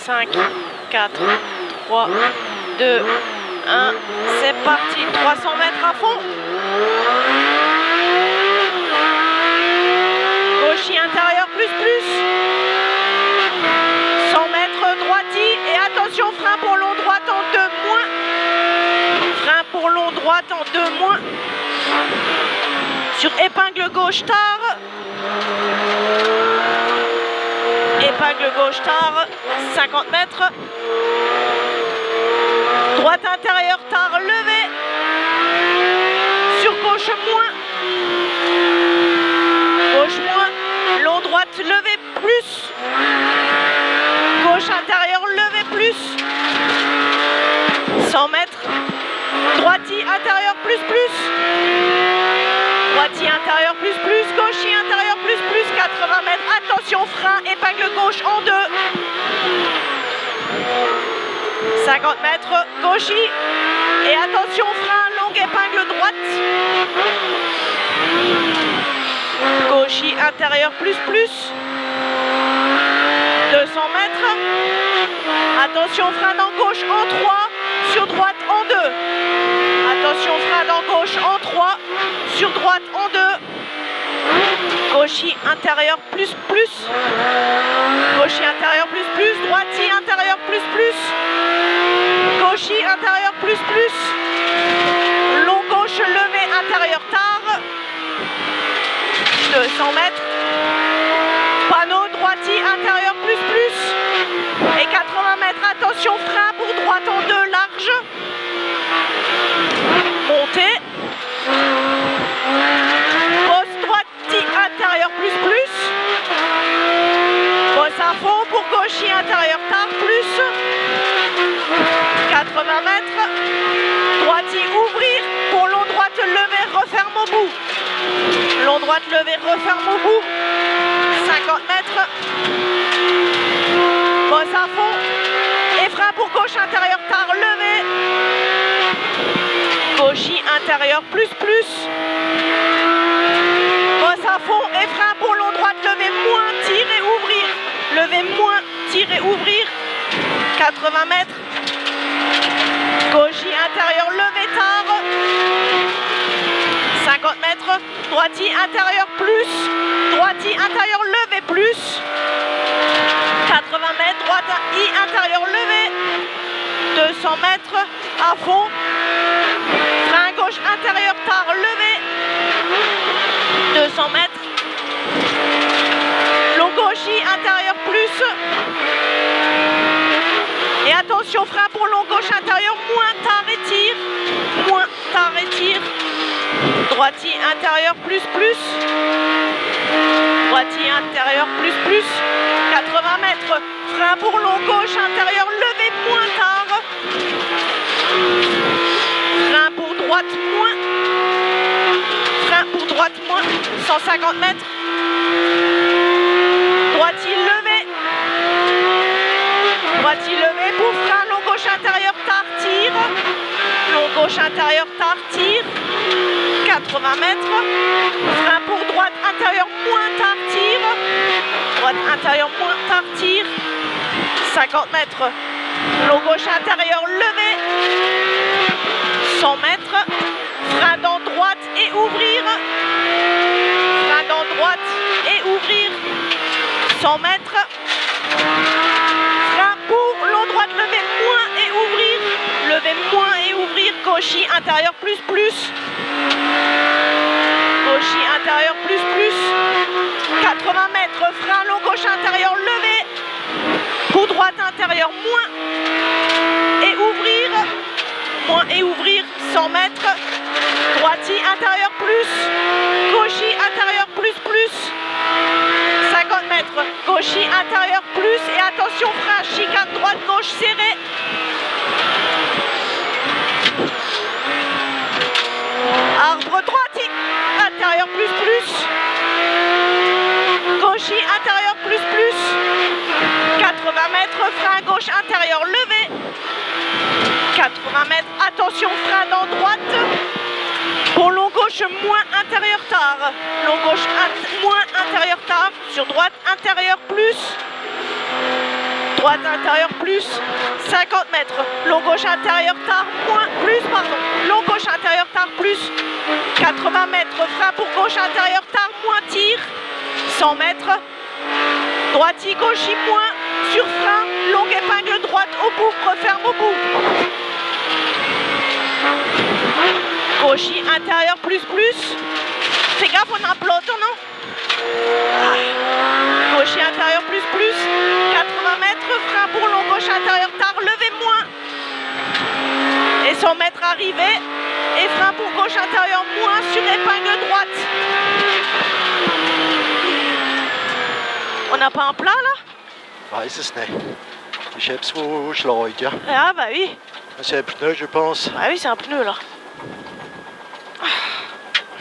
5, 4, 3, 2, 1, c'est parti, 300 mètres à fond. Gauchis intérieur plus plus. 100 mètres droiti et attention, frein pour long droite en 2 moins. Frein pour long droite en 2 moins. Sur épingle gauche tard. Épingle gauche tard, 50 mètres. Droite intérieure tard, levé. Sur gauche moins. Gauche moins. Long droite, levé plus. Gauche intérieure, levé plus. 100 mètres. Droiti intérieur plus plus. Droiti intérieur plus plus. Gauchi intérieur plus plus. 80 mètres. Attention, frein, épingle gauche en 2. 50 mètres. Gauchi. Et attention, frein, longue épingle droite. Gauchi intérieur plus plus. 200 mètres. Attention, frein dans gauche en 3. Sur droite en 2. Attention, frein dans gauche en 3. Sur droite en 2. Gauchi intérieur plus plus. Gauchi intérieur plus plus. Droiti intérieur plus plus. Gauchi intérieur plus plus. Long gauche levé intérieur tard. 200 mètres. Panneau droiti intérieur plus plus. Et 80 mètres. Attention, frein pour droite en 2 large. Montée. Bosse droiti intérieur plus plus. Bosse à fond pour gauchi intérieur tard plus. 80 mètres. Droiti ouvrir pour long droite levé, referme au bout. Long droite levé, referme au bout. 50 mètres. Bosse à fond. Et frein pour gauche intérieur tard levé. Gauchi intérieur plus plus. Bosse à fond et frein pour long droite levé moins, tirer, ouvrir. Levé moins, tirer, ouvrir. 80 mètres. Gauchi intérieur levé tard. 50 mètres. Droiti intérieur plus. Droiti intérieur levé plus. 80 mètres. Droite I intérieur levé. 200 mètres à fond. Frein gauche intérieur tard levé. 200 mètres. Long gauchi intérieur plus. Et attention, frein pour long gauche intérieur moins tard et tire. Moins tard et tire. Droiti intérieur plus plus. Droiti intérieur plus plus. 80 mètres. Frein pour long gauche intérieur levé moins tard. Frein pour droite moins. Frein pour droite moins. 150 mètres. Droiti levé. Droiti levé pour frein long gauche intérieur tard tire. Long gauche intérieur tard tire. 80 mètres. Frein pour droite intérieur moins tard tire. Droite intérieur moins tard tire. 50 mètres. Long gauche intérieur levé. 100 mètres. Frein dans droite et ouvrir. Frein dans droite et ouvrir. 100 mètres. Frein pour long droite levé moins et ouvrir. Levé moins et ouvrir. Gauchi intérieur plus plus. Gauchi intérieur plus plus. 80 mètres. Frein long gauche intérieur levé. Pour droite intérieur moins. Et ouvrir. Moins et ouvrir. 100 mètres. Droiti intérieur plus. Gauchi intérieur plus plus. 50 mètres. Gauchi intérieur plus. Et attention, frein, chicane droite, gauche serré. Arbre droiti intérieur plus plus. Gauchi intérieur plus plus. 80 mètres. Frein gauche intérieur levé. 80 mètres. Attention, frein dans droite. Pour long gauche, moins intérieur tard. Long gauche, moins intérieur tard. Sur droite, intérieur plus. Droite intérieure plus 50 mètres. Long gauche intérieur tard moins plus pardon. Long gauche intérieur tard plus 80 mètres. Frein pour gauche intérieur tard moins tir 100 mètres. Droiti gauchi moins sur frein. Longue épingle droite au bout. Referme au bout. Gauchi intérieur plus plus. Fais gaffe, on a un peloton, non? Gaucher intérieur plus plus, 80 mètres, frein pour long gauche intérieur tard, levez moins. Et 100 mètres arrivé, et frein pour gauche intérieur moins sur épingle droite. On n'a pas un plat là? Weiß es nicht. Ich hab's wo schleut, ja. Ah bah oui. C'est un pneu, je pense. Bah oui, c'est un pneu là.